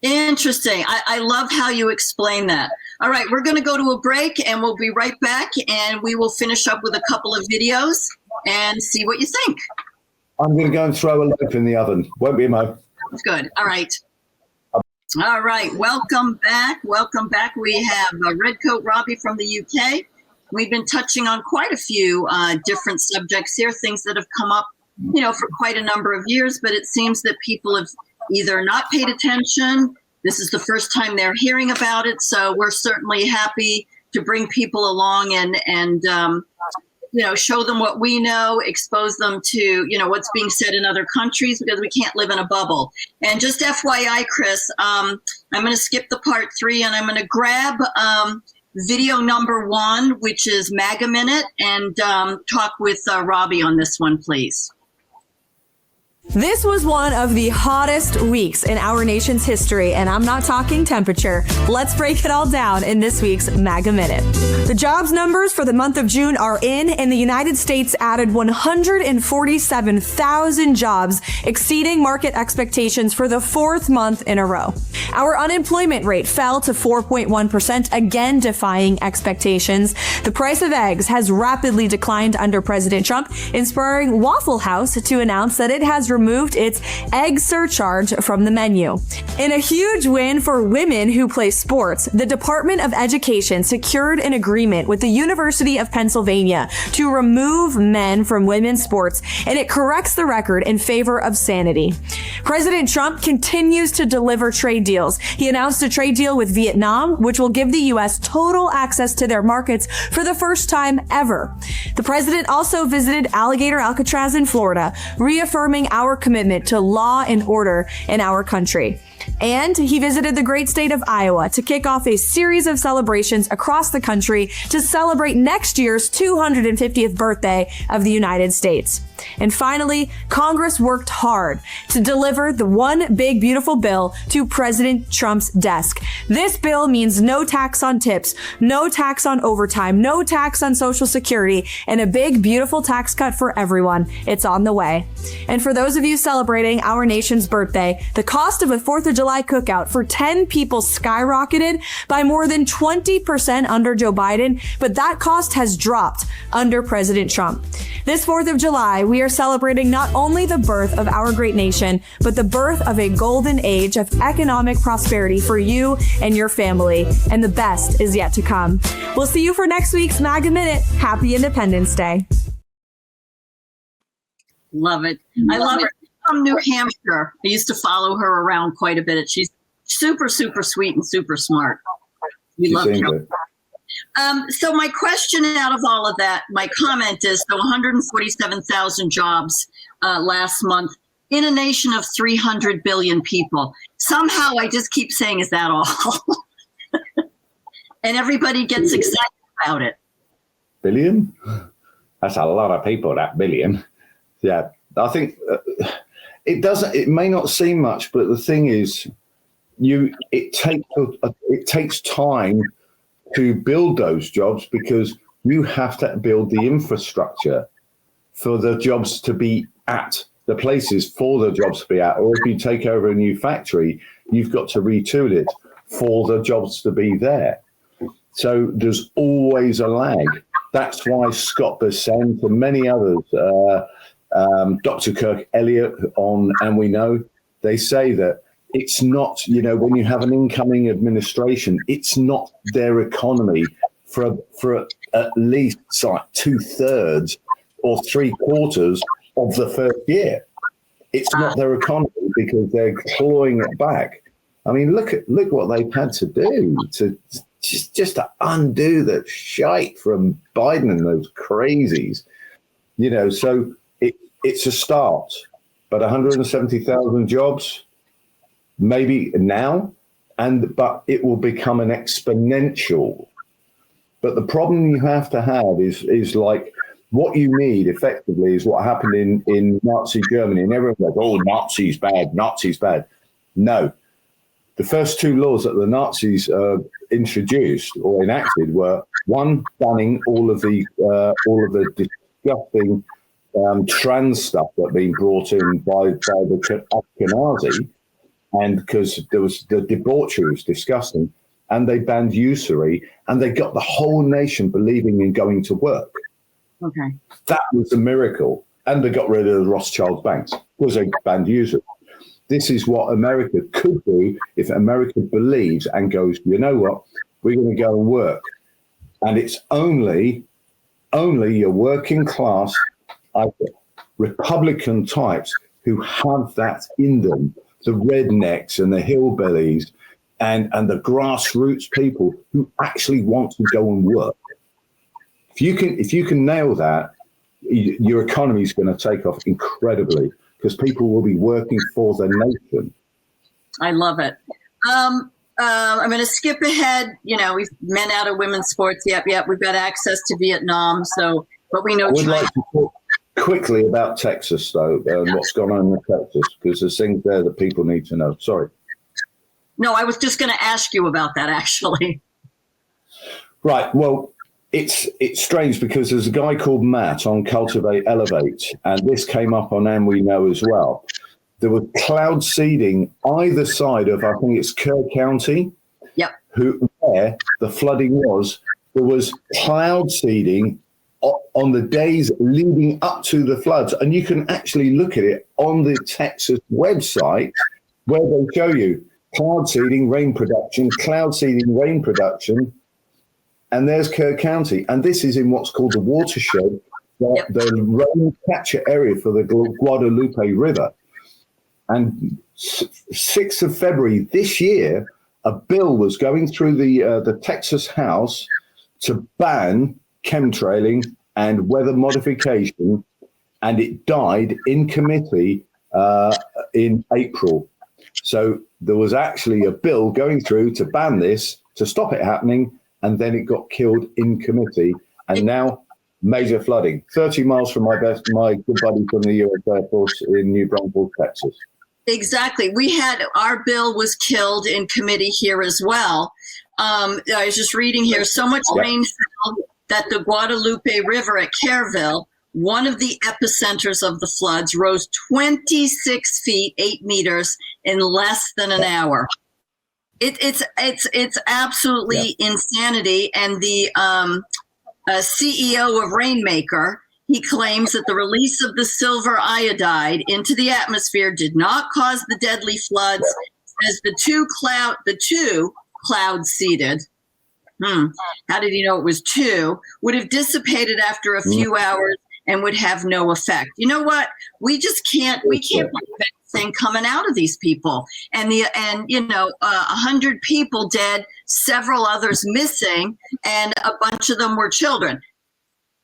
Interesting. I love how you explain that. All right, we're going to go to a break, and we'll be right back, and we will finish up with a couple of videos and see what you think. I'm going to go and throw a loaf in the oven. Won't be a mo. That's good. All right. All right. Welcome back. We have Redcoat Robbie from the UK. We've been touching on quite a few different subjects here, things that have come up, for quite a number of years, but it seems that people have either not paid attention. This is the first time they're hearing about it. So we're certainly happy to bring people along and show them what we know, expose them to, what's being said in other countries, because we can't live in a bubble. And just FYI, Chris, I'm going to skip the part 3, and I'm going to grab video number 1, which is MAGA Minute, and talk with Robbie on this one, please. This was one of the hottest weeks in our nation's history, and I'm not talking temperature. Let's break it all down in this week's MAGA Minute. The jobs numbers for the month of June are in, and the United States added 147,000 jobs, exceeding market expectations for the 4th month in a row. Our unemployment rate fell to 4.1%, again defying expectations. The price of eggs has rapidly declined under President Trump, inspiring Waffle House to announce that it has has removed its egg surcharge from the menu. In a huge win for women who play sports, the Department of Education secured an agreement with the University of Pennsylvania to remove men from women's sports, and it corrects the record in favor of sanity. President Trump continues to deliver trade deals. He announced a trade deal with Vietnam, which will give the U.S. total access to their markets for the first time ever. The president also visited Alligator Alcatraz in Florida, reaffirming our commitment to law and order in our country. And he visited the great state of Iowa to kick off a series of celebrations across the country to celebrate next year's 250th birthday of the United States. And finally, Congress worked hard to deliver the one big beautiful bill to President Trump's desk. This bill means no tax on tips, no tax on overtime, no tax on Social Security, and a big beautiful tax cut for everyone. It's on the way. And for those of you celebrating our nation's birthday, the cost of a 4th of July cookout for 10 people skyrocketed by more than 20% under Joe Biden, but that cost has dropped under President Trump. This 4th of July, we are celebrating not only the birth of our great nation, but the birth of a golden age of economic prosperity for you and your family. And the best is yet to come. We'll see you for next week's MAGA Minute. Happy Independence Day. Love it. I love her. From New Hampshire. I used to follow her around quite a bit. She's super, super sweet and super smart. We love her. So my question out of all of that, my comment is, so 147,000 jobs last month in a nation of 300 billion people. Somehow I just keep saying, is that all? And everybody gets excited about it. Billion? That's a lot of people, that billion. Yeah, I think it may not seem much, but the thing is, it takes time to build those jobs, because you have to build the infrastructure for the jobs to be at, the places for the jobs to be at. Or if you take over a new factory, you've got to retool it for the jobs to be there. So there's always a lag. That's why Scott Bessent and many others, Dr. Kirk Elliott on And We Know, they say that it's not, when you have an incoming administration, it's not their economy for at least like 2/3 or 3/4 of the first year. It's not their economy, because they're clawing it back. I mean, look what they've had to do to just to undo the shite from Biden and those crazies. So it's a start, but 170,000 jobs. Maybe now, but it will become an exponential. But the problem you have to have is like, what you need effectively is what happened in Nazi Germany, and everyone goes, "Oh, Nazis bad, Nazis bad." No, the first two laws that the Nazis introduced or enacted were, one, banning all of the disgusting trans stuff that had been brought in by the Ashkenazi. And because there was the debauchery was disgusting, and they banned usury, and they got the whole nation believing in going to work. Okay. That was a miracle. And they got rid of the Rothschild banks because they banned usury. This is what America could do if America believes and goes, you know what, we're going to go and work. And it's only your working class, Republican types who have that in them. The rednecks and the hillbillies and the grassroots people who actually want to go and work. If you can nail that, your economy is going to take off incredibly, because people will be working for the nation. I love it. I'm going to skip ahead. We've men out of women's sports. Yep. We've got access to Vietnam. So, but we know I would China. like to talk quickly about Texas, though, and what's gone on in Texas, because there's things there that people need to know. Sorry. No, I was just going to ask you about that, actually. Right. Well, it's strange, because there's a guy called Matt on Cultivate Elevate, and this came up on And We Know as well. There was cloud seeding either side of, I think it's Kerr County, Yep. where the flooding was. There was cloud seeding on the days leading up to the floods. And you can actually look at it on the Texas website where they show you cloud seeding, rain production, cloud seeding, rain production. And there's Kerr County. And this is in what's called the watershed, the rain catcher area for the Guadalupe River. And 6th of February this year, a bill was going through the Texas House to ban chemtrailing and weather modification, and it died in committee in April. So there was actually a bill going through to ban this, to stop it happening, and then it got killed in committee. And now major flooding, 30 miles from my good buddy from the U.S. Air Force in New Braunfels, Texas. Exactly. Our bill was killed in committee here as well. I was just reading here, so much rain fell that the Guadalupe River at Kerrville, one of the epicenters of the floods, rose 26 feet, 8 meters in less than an hour. It's absolutely insanity. And the CEO of Rainmaker, he claims that the release of the silver iodide into the atmosphere did not cause the deadly floods, as the two cloud seeded. How did he know it was two? Would have dissipated after a few hours and would have no effect. You know what? We can't believe anything coming out of these people. And 100 people dead, several others missing, and a bunch of them were children.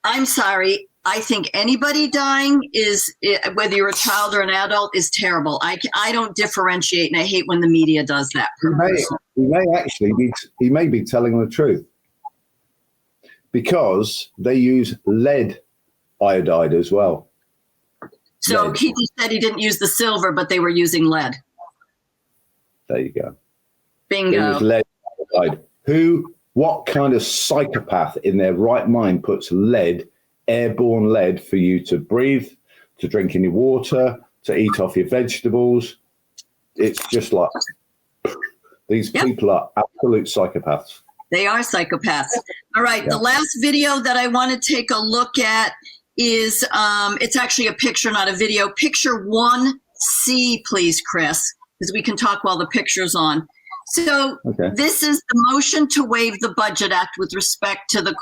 I'm sorry. I think anybody dying whether you're a child or an adult, is terrible. I don't differentiate, and I hate when the media does that. He may be telling the truth, because they use lead iodide as well. So he just said he didn't use the silver, but they were using lead. There you go. Bingo. It was lead iodide. What kind of psychopath in their right mind puts airborne lead for you to breathe, to drink in your water, to eat off your vegetables? It's just like, these people are absolute psychopaths. They are psychopaths. All right. The last video that I want to take a look at is, it's actually a picture, not a video. Picture 1C, please, Chris, because we can talk while the picture's on. So This is the motion to waive the Budget Act with respect to the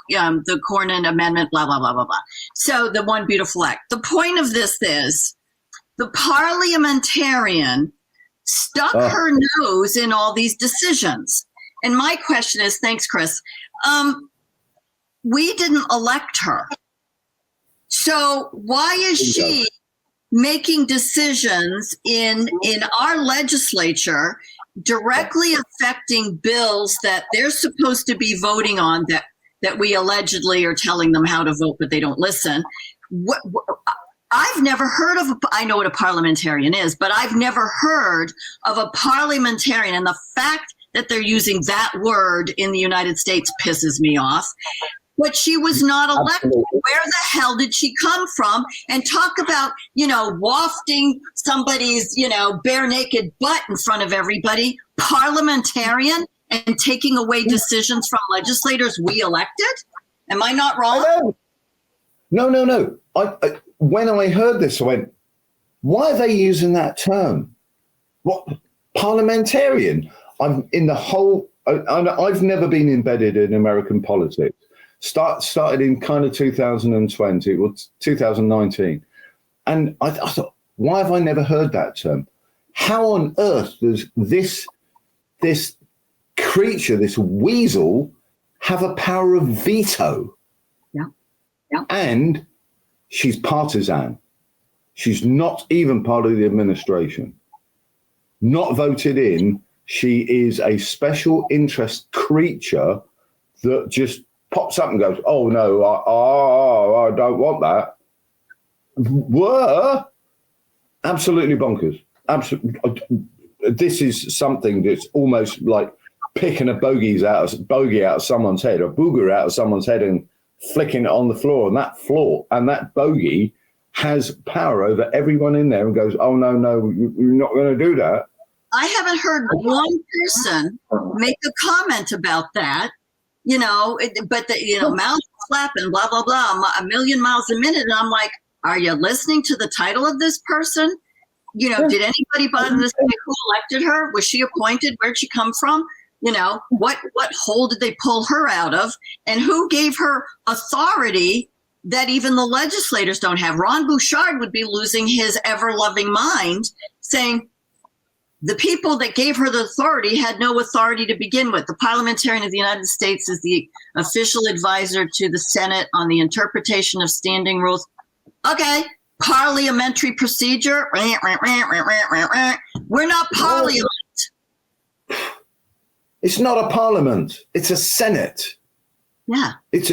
Cornyn Amendment, blah, blah, blah, blah, blah. So the One Beautiful Act. The point of this is the parliamentarian stuck her nose in all these decisions. And my question is, thanks, Chris, we didn't elect her. So why is she making decisions in our legislature directly affecting bills that they're supposed to be voting on, that we allegedly are telling them how to vote, but they don't listen? I've never heard of I know what a parliamentarian is, but I've never heard of a parliamentarian. And the fact that they're using that word in the United States pisses me off. But she was not elected. Absolutely. Where the hell did she come from? And talk about, wafting somebody's, bare naked butt in front of everybody. Parliamentarian, and taking away decisions from legislators we elected? Am I not wrong? No. When I heard this, I went, why are they using that term? What? Parliamentarian? I've never been embedded in American politics. Started in kind of 2020 or 2019. And I thought, why have I never heard that term? How on earth does this creature, this weasel, have a power of veto? Yeah. And she's partisan. She's not even part of the administration. Not voted in. She is a special interest creature that just pops up and goes, oh, no, I don't want that. Were absolutely bonkers. Absolutely. This is something that's almost like picking a bogey out of someone's head, a booger out of someone's head, and flicking it on the floor. And that bogey has power over everyone in there and goes, oh, no, you're not going to do that. I haven't heard one person make a comment about that. But the mouth flapping, blah, blah, blah, a million miles a minute. And I'm like, are you listening to the title of this person? You know, did anybody bother to say who elected her? Was she appointed? Where'd she come from? You know, what hole did they pull her out of? And who gave her authority that even the legislators don't have? Ron Bouchard would be losing his ever-loving mind, saying the people that gave her the authority had no authority to begin with. The parliamentarian of the United States is the official advisor to the Senate on the interpretation of standing rules. Okay, parliamentary procedure. We're not parliament. It's not a parliament. It's a Senate. Yeah. It's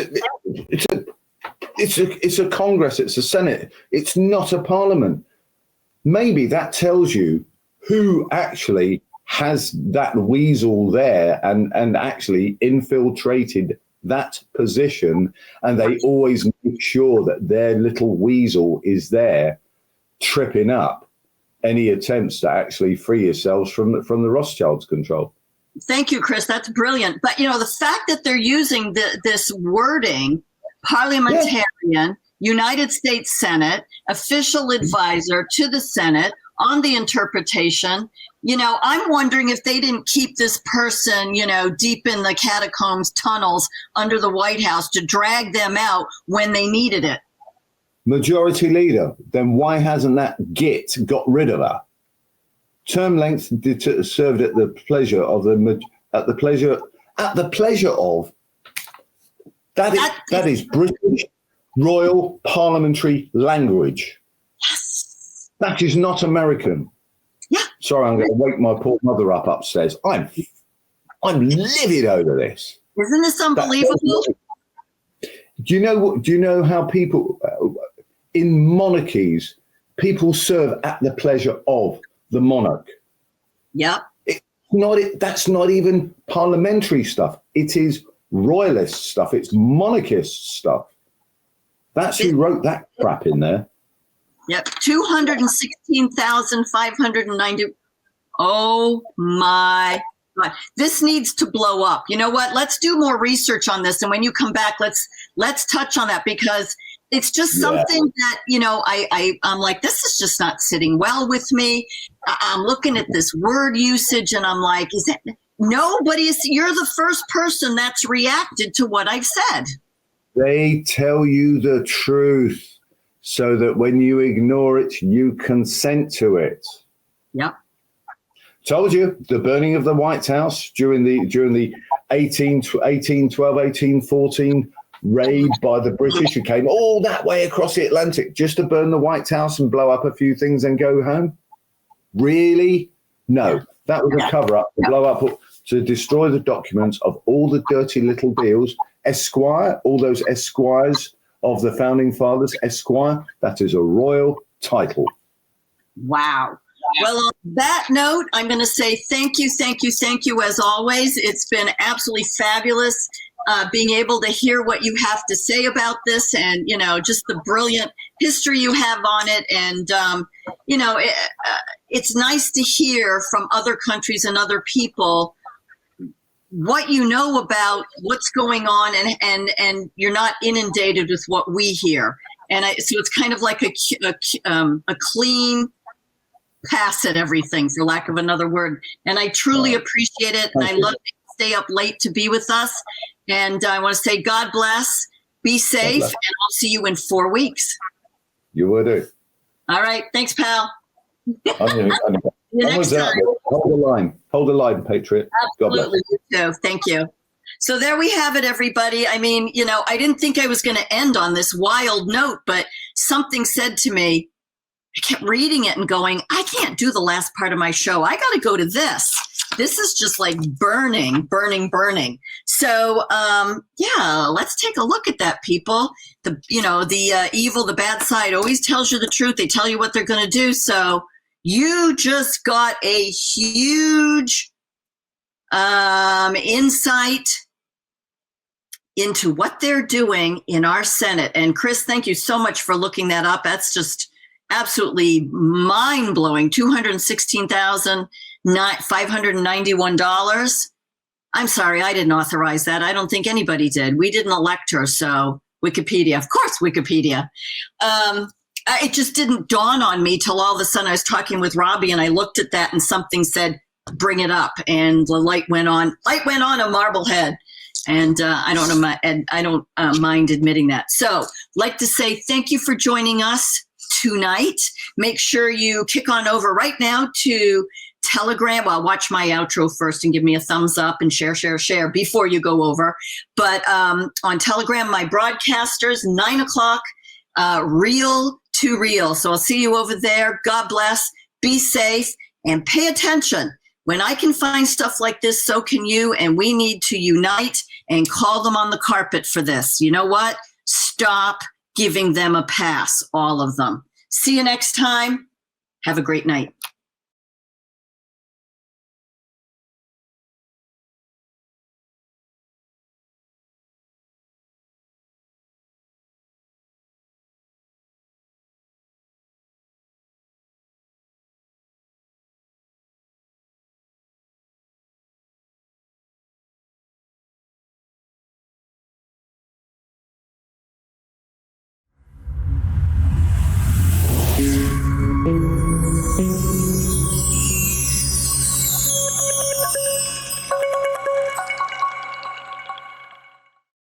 a Congress. It's a Senate. It's not a parliament. Maybe that tells you who actually has that weasel there and actually infiltrated that position, and they always make sure that their little weasel is there tripping up any attempts to actually free yourselves from the Rothschilds' control. Thank you, Chris. That's brilliant. But, you know, the fact that they're using this wording, parliamentarian, United States Senate, official advisor to the Senate on the interpretation, you know, I'm wondering if they didn't keep this person, you know, deep in the catacombs tunnels under the White House to drag them out when they needed it. Majority leader, then why hasn't that git got rid of her? Term length served at the pleasure of that is British royal parliamentary language. Yes. That is not American. Yeah. Sorry, I'm going to wake my poor mother up upstairs. I'm livid over this. Isn't this unbelievable? Do you know how people in monarchies, people serve at the pleasure of the monarch? Yep. That's not even parliamentary stuff. It is royalist stuff. It's monarchist stuff. That's who wrote that crap in there. Yep. 216,590. Oh my God. This needs to blow up. You know what? Let's do more research on this. And when you come back, let's touch on that, because it's just something that, you know, I'm like, this is just not sitting well with me. I'm looking at this word usage and I'm like, you're the first person that's reacted to what I've said. They tell you the truth so that when you ignore it, you consent to it. Yep. Told you, the burning of the White House during the 1812, 1814 raid by the British, who came all that way across the Atlantic just to burn the White House and blow up a few things and go home. Really? No, that was a cover-up to blow up, to destroy the documents of all the dirty little deals. Esquire, all those esquires of the founding fathers, Esquire, that is a royal title. Wow. Well, on that note, I'm going to say thank you as always. It's been absolutely fabulous being able to hear what you have to say about this, and, you know, just the brilliant history you have on it. And, you know, it's nice to hear from other countries and other people what you know about what's going on, and you're not inundated with what we hear. And so it's kind of like a clean pass at everything, for lack of another word. And I truly appreciate it. And I love that you stay up late to be with us. And I want to say, God bless, be safe, and I'll see you in 4 weeks. You will do. All right. Thanks, pal. Next time. Hold the line, Patriot. Absolutely. You too. Thank you. So there we have it, everybody. I mean, you know, I didn't think I was going to end on this wild note, but something said to me, I kept reading it and going, I can't do the last part of my show. I got to go to this. This is just like burning. So, yeah, let's take a look at that, people. The evil, the bad side always tells you the truth. They tell you what they're going to do. So you just got a huge insight into what they're doing in our Senate. And Chris, thank you so much for looking that up. That's just absolutely mind-blowing. $216,591. I'm sorry, I didn't authorize that. I don't think anybody did. We didn't elect her, so Wikipedia. Of course, Wikipedia. It just didn't dawn on me till all of a sudden I was talking with Robbie and I looked at that and something said, bring it up. And the light went on a Marblehead. And I don't mind admitting that. So like to say thank you for joining us tonight. Make sure you kick on over right now to Telegram. Well, watch my outro first and give me a thumbs up and share before you go over. But on Telegram, my broadcasters, 9 o'clock, real to real. So I'll see you over there. God bless. Be safe and pay attention. When I can find stuff like this, so can you. And we need to unite and call them on the carpet for this. You know what? Stop giving them a pass, all of them. See you next time. Have a great night.